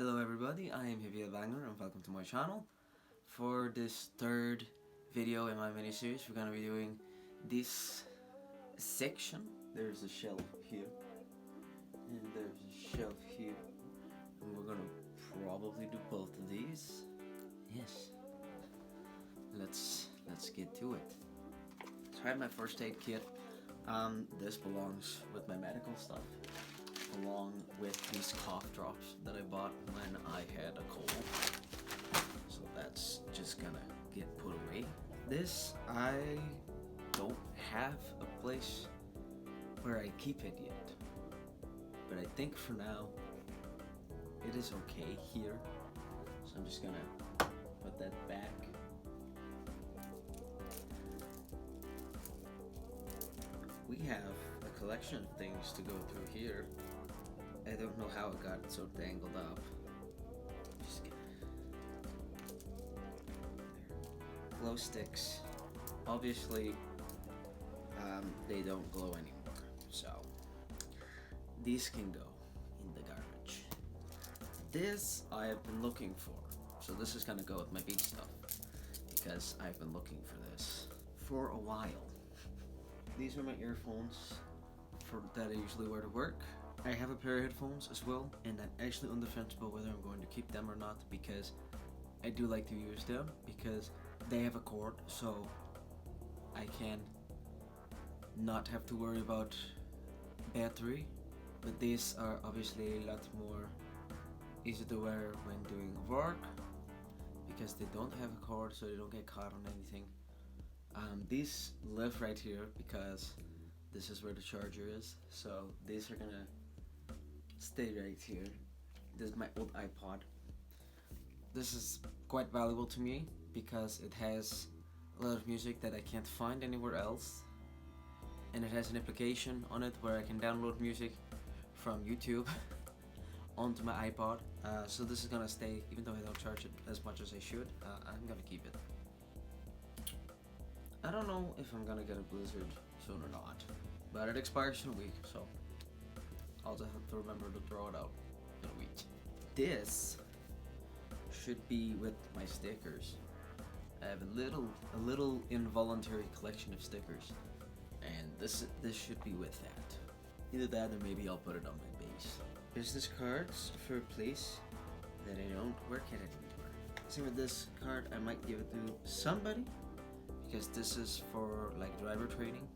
Hello everybody, I am Javier Wagner and welcome to my channel. For this third video in my mini-series, we're gonna be doing this section. There's a shelf here, and there's a shelf here, and we're gonna probably do both of these. Yes. Let's get to it. So I have my first aid kit. This belongs with my medical stuff, along with these cough drops that I bought when I had a cold. So that's just gonna get put away. This, I don't have a place where I keep it yet, but I think for now it is okay here. So I'm just gonna put that back. We have a collection of things to go through here. I don't know how it got so tangled up. Just get there. Glow sticks. Obviously, they don't glow anymore, so these can go in the garbage. This I have been looking for, so this is gonna go with my beach stuff because I've been looking for this for a while. These are my earphones that I usually wear to work. I have a pair of headphones as well, and I'm actually on the fence about whether I'm going to keep them or not, because I do like to use them because they have a cord, so I can not have to worry about battery. But these are obviously a lot more easy to wear when doing work because they don't have a cord, so they don't get caught on anything. These live right here because this is where the charger is, so these are gonna stay right here. This is my old iPod. This is quite valuable to me because it has a lot of music that I can't find anywhere else, and it has an application on it where I can download music from YouTube onto my iPod. So this is gonna stay, even though I don't charge it as much as I should. I'm gonna keep it. I don't know if I'm gonna get a Blizzard soon or not, but it expires in a week, so I'll just have to remember to throw it out in a week. This should be with my stickers. I have a little involuntary collection of stickers, and this should be with that. Either that, or maybe I'll put it on my base. Business cards for a place that I don't work at anymore. Same with this card, I might give it to somebody, because this is for like driver training.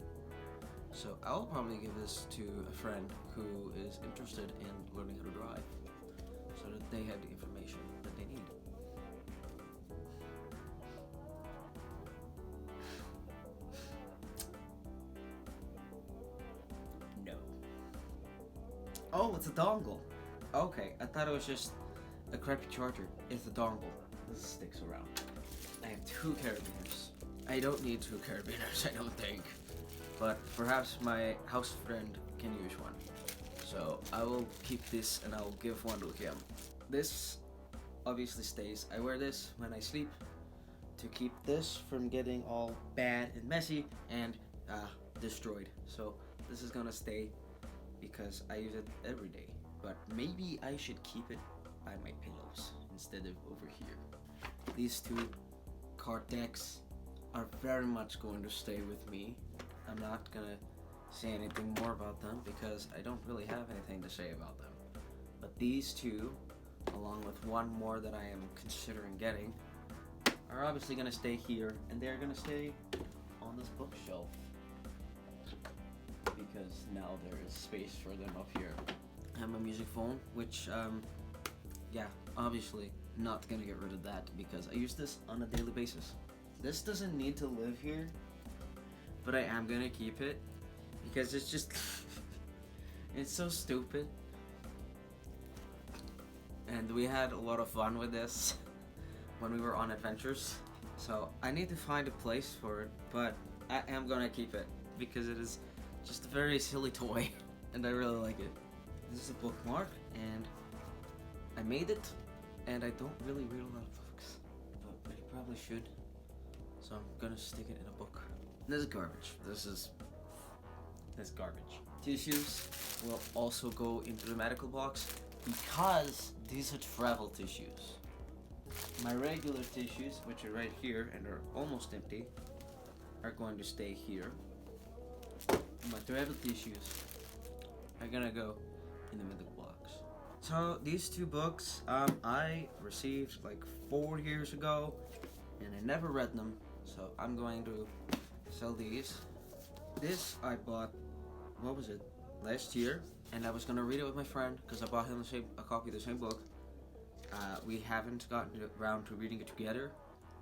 So I'll probably give this to a friend who is interested in learning how to drive, so that they have the information that they need. No. Oh, it's a dongle. Okay, I thought it was just a crappy charger. It's a dongle. This sticks around. I have 2 carabiners. I don't need 2 carabiners, I don't think. But perhaps my house friend can use one. So I will keep this and I'll give one to him. This obviously stays. I wear this when I sleep to keep this from getting all bad and messy and destroyed. So this is gonna stay because I use it every day. But maybe I should keep it by my pillows instead of over here. These 2 card decks are very much going to stay with me. I'm not gonna say anything more about them because I don't really have anything to say about them. But these 2, along with one more that I am considering getting, are obviously gonna stay here, and they're gonna stay on this bookshelf because now there is space for them up here. I have my music phone, which yeah, obviously not gonna get rid of that because I use this on a daily basis. This doesn't need to live here, but I am gonna keep it because it's just it's so stupid, and we had a lot of fun with this when we were on adventures. So I need to find a place for it, but I am gonna keep it because it is just a very silly toy and I really like it. This is a bookmark, and I made it, and I don't really read a lot of books, but I probably should. So I'm gonna stick it in a book. This is garbage. This is garbage. Tissues will also go into the medical box. because these are travel tissues. My regular tissues, which are right here and are almost empty, are going to stay here. My travel tissues are gonna go in the middle box. So these two books I received like 4 years ago, and I never read them, so I'm going to sell these. This I bought, what was it, last year, and I was gonna read it with my friend because I bought him a copy of the same book. We haven't gotten around to reading it together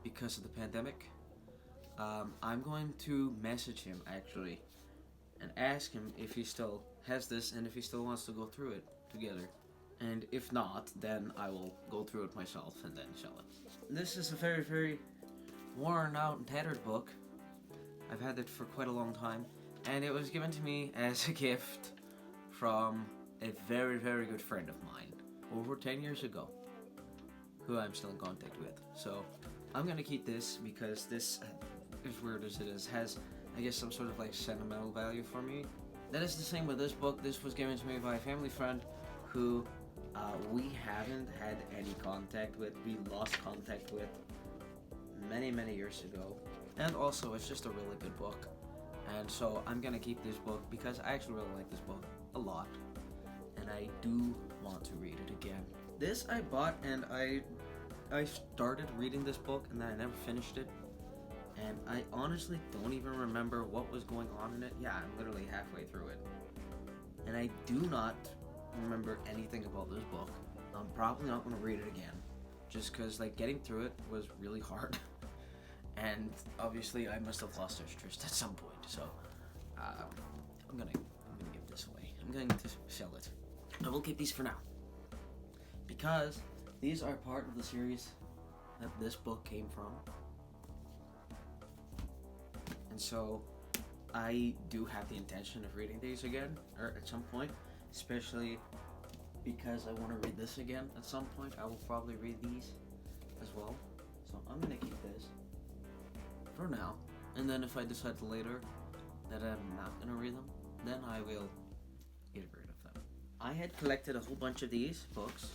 because of the pandemic. I'm going to message him actually and ask him if he still has this and if he still wants to go through it together. And if not, then I will go through it myself and then sell it. This is a very, very worn out and tattered book. I've had it for quite a long time, and it was given to me as a gift from a very, very good friend of mine over 10 years ago, who I'm still in contact with. So I'm gonna keep this because this, as weird as it is, has, I guess, some sort of like sentimental value for me. That is the same with this book. This was given to me by a family friend who we haven't had any contact with. We lost contact with many, many years ago. And also, it's just a really good book. And so I'm gonna keep this book because I actually really like this book a lot. And I do want to read it again. This I bought, and I started reading this book and then I never finished it. And I honestly don't even remember what was going on in it. Yeah, I'm literally halfway through it. And I do not remember anything about this book. I'm probably not going to read it again. Just because like getting through it was really hard. And obviously I must have lost interest at some point. So I'm gonna give this away. I'm going to sell it. I will keep these for now. Because these are part of the series that this book came from. And so I do have the intention of reading these again, or at some point, especially because I want to read this again at some point. I will probably read these as well. So I'm gonna keep this for now, and then if I decide later that I'm not gonna read them, then I will get rid of them. I had collected a whole bunch of these books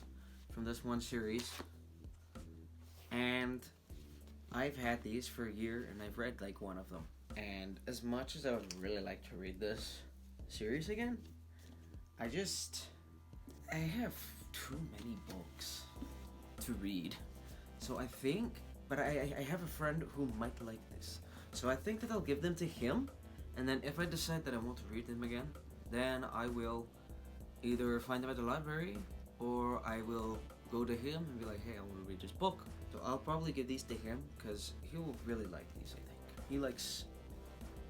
from this one series, and I've had these for a year, and I've read like one of them. And as much as I would really like to read this series again, I have too many books to read. So I think, but I have a friend who might like this. So I think that I'll give them to him, and then if I decide that I want to read them again, then I will either find them at the library, or I will go to him and be like, hey, I want to read this book. So I'll probably give these to him, because he will really like these, I think. He likes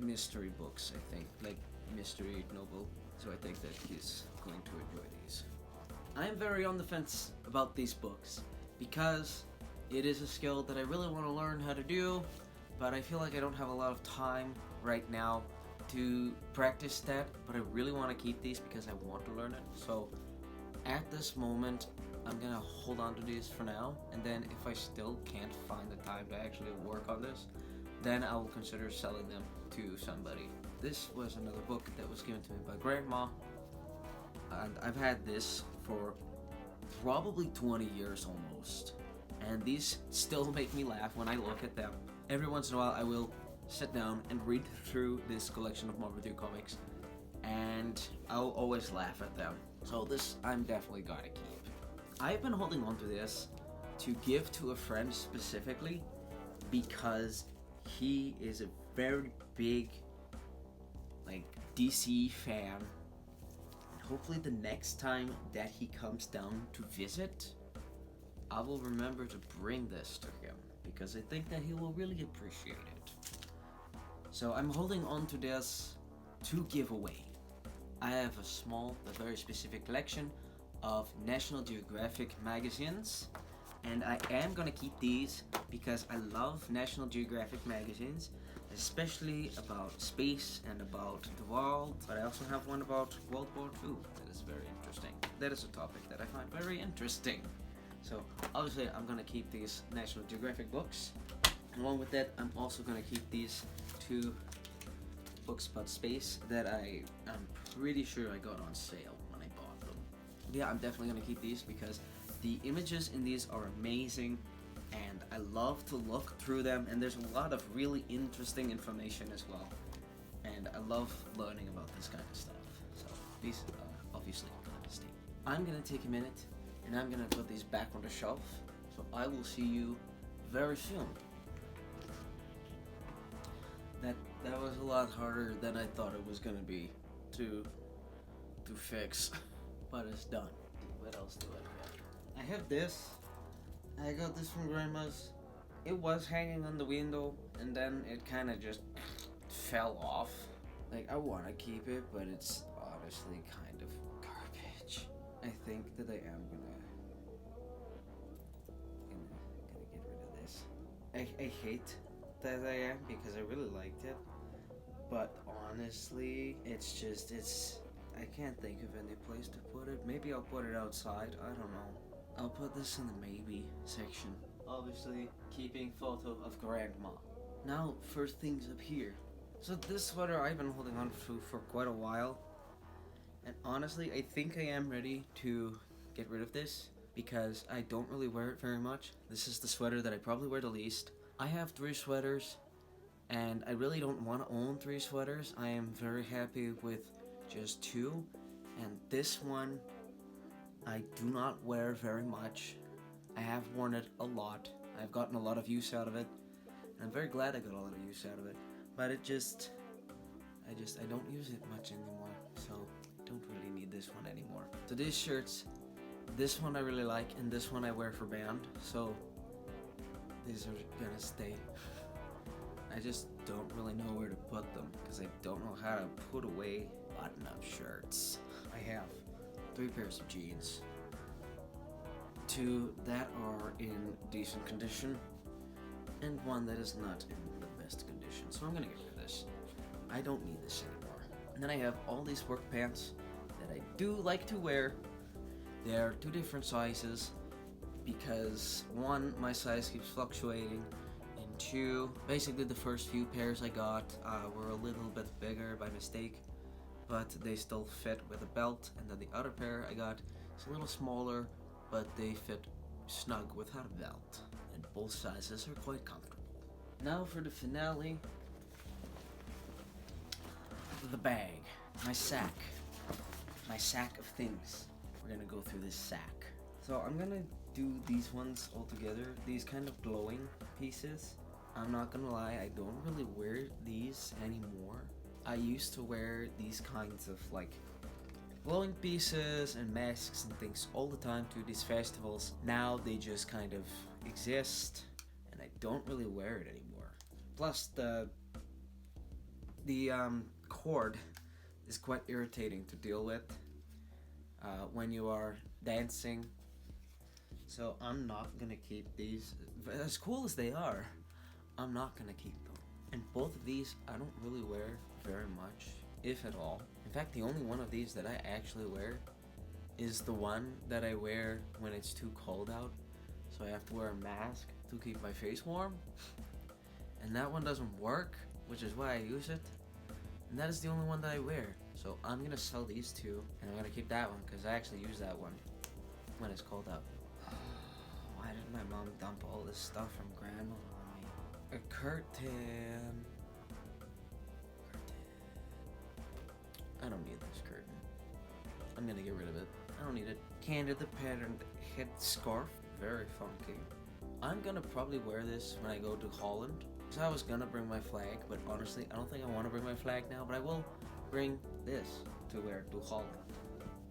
mystery books, I think, like mystery novel, so I think that he's going to enjoy these. I am very on the fence about these books, because it is a skill that I really want to learn how to do, but I feel like I don't have a lot of time right now to practice that, but I really want to keep these because I want to learn it. So at this moment, I'm gonna hold on to these for now, and then if I still can't find the time to actually work on this, then I will consider selling them to somebody. This was another book that was given to me by Grandma, and I've had this for probably 20 years almost, and these still make me laugh when I look at them. Every once in a while I will sit down and read through this collection of Marvel 2 comics, and I'll always laugh at them. So this I'm definitely gonna keep. I've been holding on to this to give to a friend specifically because he is a very big like DC fan, and hopefully the next time that he comes down to visit, I will remember to bring this to him because I think that he will really appreciate it. So I'm holding on to this to give away. I have a small but very specific collection of National Geographic magazines, and I am gonna keep these because I love National Geographic magazines, especially about space and about the world, but I also have one about World War II that is very interesting. That is a topic that I find very interesting. So obviously I'm gonna keep these National Geographic books. Along with that, I'm also gonna keep these two books about space that I'm pretty sure I got on sale when I bought them. Yeah, I'm definitely gonna keep these because the images in these are amazing and I love to look through them, and there's a lot of really interesting information as well. And I love learning about this kind of stuff. So these are obviously gonna stay. I'm gonna take a minute and I'm gonna put these back on the shelf. So I will see you very soon. That was a lot harder than I thought it was gonna be to fix, but it's done. What else do I have? I have this. I got this from Grandma's. It was hanging on the window, and then it kind of just fell off. Like, I want to keep it, but it's honestly kind of garbage. I think that I am gonna get rid of this. I hate that I am because I really liked it, but honestly, I can't think of any place to put it. Maybe I'll put it outside. I don't know. I'll put this in the maybe section. Obviously, keeping photo of Grandma. Now, for things up here. So this sweater I've been holding on to for quite a while. And honestly, I think I am ready to get rid of this because I don't really wear it very much. This is the sweater that I probably wear the least. I have 3 sweaters, and I really don't want to own 3 sweaters. I am very happy with just 2, and this one I do not wear very much. I have worn it a lot. I've gotten a lot of use out of it, and I'm very glad I got a lot of use out of it. But I don't use it much anymore, so I don't really need this one anymore. So these shirts, this one I really like, and this one I wear for band, so these are gonna stay. I just don't really know where to put them because I don't know how to put away button-up shirts. I have 3 pairs of jeans. 2 that are in decent condition, and 1 that is not in the best condition. So I'm gonna get rid of this. I don't need this anymore. And then I have all these work pants that I do like to wear. They're 2 different sizes because 1, my size keeps fluctuating, and 2, basically the first few pairs I got were a little bit bigger by mistake, but they still fit with a belt, and then the other pair I got is a little smaller, but they fit snug without a belt, and both sizes are quite comfortable. Now for the finale, the bag, my sack of things. We're gonna go through this sack. So I'm gonna do these ones all together, these kind of glowing pieces. I'm not gonna lie, I don't really wear these anymore. I used to wear these kinds of like glowing pieces and masks and things all the time to these festivals. Now they just kind of exist and I don't really wear it anymore. Plus the cord is quite irritating to deal with when you are dancing. So I'm not gonna keep these. As cool as they are, I'm not gonna keep them. And both of these I don't really wear very much, if at all. In fact, the only one of these that I actually wear is the one that I wear when it's too cold out, so I have to wear a mask to keep my face warm. And that one doesn't work, which is why I use it. And that is the only one that I wear. So I'm gonna sell these 2, and I'm gonna keep that one because I actually use that one when it's cold out. Why did my mom dump all this stuff from Grandma on me? A curtain. I don't need this curtain. I'm gonna get rid of it. I don't need it. Candid the patterned head scarf. Very funky. I'm gonna probably wear this when I go to Holland. So I was gonna bring my flag, but honestly, I don't think I want to bring my flag now, but I will bring this to wear to Holland.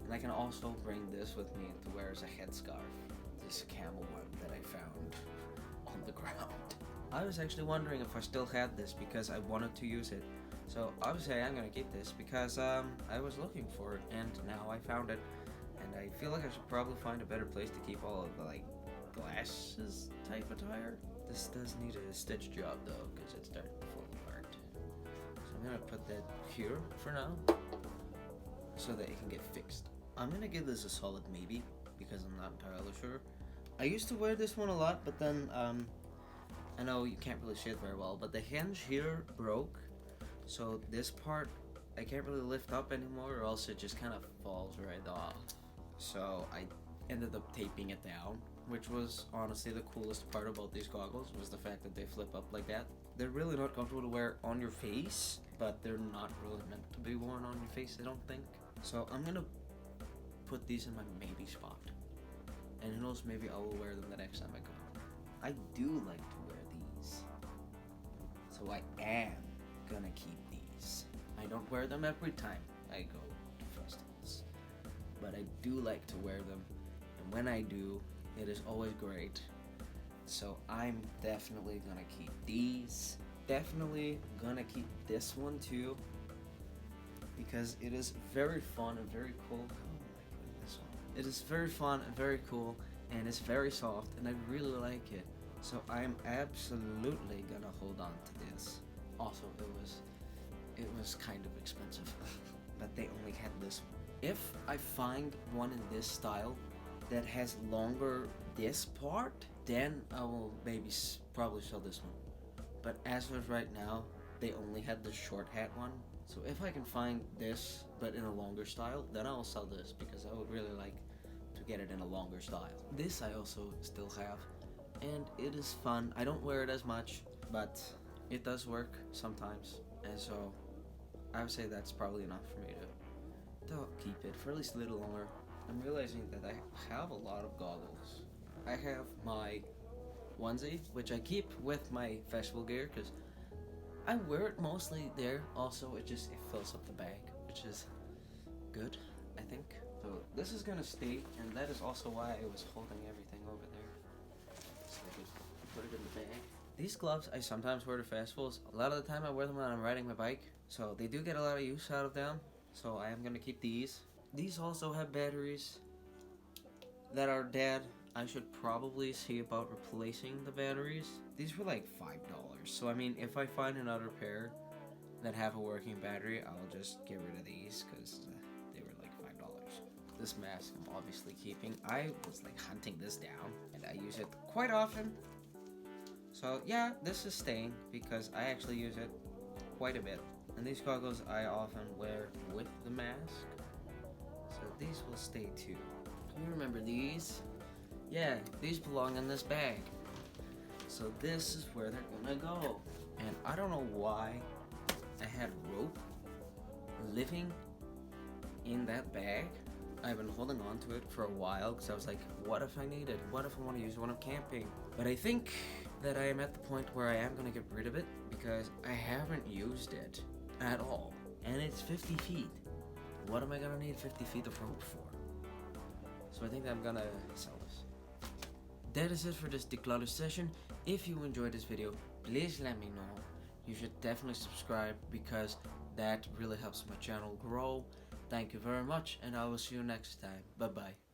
And I can also bring this with me to wear as a headscarf. This camel one that I found on the ground. I was actually wondering if I still had this because I wanted to use it. So obviously I'm gonna keep this because I was looking for it and now I found it. And I feel like I should probably find a better place to keep all of the like glasses type attire. This does need a stitch job though because it's starting to fall apart. So I'm gonna put that here for now so that it can get fixed. I'm gonna give this a solid maybe because I'm not entirely sure. I used to wear this one a lot, but then I know you can't really see it very well, but the hinge here broke, so this part I can't really lift up anymore, or else it just kind of falls right off. So I ended up taping it down, which was honestly the coolest part about these goggles, was the fact that they flip up like that. They're really not comfortable to wear on your face, but they're not really meant to be worn on your face, I don't think. So I'm gonna put these in my maybe spot. And who knows, maybe I will wear them the next time I go. I do like to wear these. So I am gonna keep these. I don't wear them every time I go to festivals, but I do like to wear them, and when I do, it is always great. So I'm definitely gonna keep these. Definitely gonna keep this one too, because it is very fun and very cool. How am I putting this on? It is very fun and very cool, and it's very soft, and I really like it. So I am absolutely gonna hold on to this. Also, it was kind of expensive, but they only had this one. If I find one in this style that has longer this part, then I will maybe probably sell this one. But as of right now, they only had the short hat one. So if I can find this, but in a longer style, then I will sell this, because I would really like to get it in a longer style. This I also still have, and it is fun. I don't wear it as much, but it does work sometimes, and so I would say that's probably enough for me to keep it for at least a little longer. I'm realizing that I have a lot of goggles. I have my onesie, which I keep with my festival gear, because I wear it mostly there. Also, it fills up the bag, which is good, I think. So this is gonna stay, and that is also why I was holding everything over there, so I could put it in the bag. These gloves I sometimes wear to festivals. A lot of the time I wear them when I'm riding my bike, so they do get a lot of use out of them. So I am gonna keep these. These also have batteries that are dead. I should probably see about replacing the batteries. These were like $5. So I mean, if I find another pair that have a working battery, I'll just get rid of these, because they were like $5. This mask I'm obviously keeping. I was like hunting this down, and I use it quite often. So yeah, this is staying because I actually use it quite a bit. And these goggles I often wear with the mask, so these will stay too. Do you remember these? Yeah, these belong in this bag. So this is where they're gonna go. And I don't know why I had rope living in that bag. I've been holding on to it for a while, because I was like, what if I need it? What if I want to use it when I'm camping? But I think that I am at the point where I am gonna get rid of it, because I haven't used it at all. And it's 50 feet. What am I gonna need 50 feet of rope for? So I think I'm gonna sell this. That is it for this declutter session. If you enjoyed this video, please let me know. You should definitely subscribe, because that really helps my channel grow. Thank you very much, and I will see you next time. Bye bye.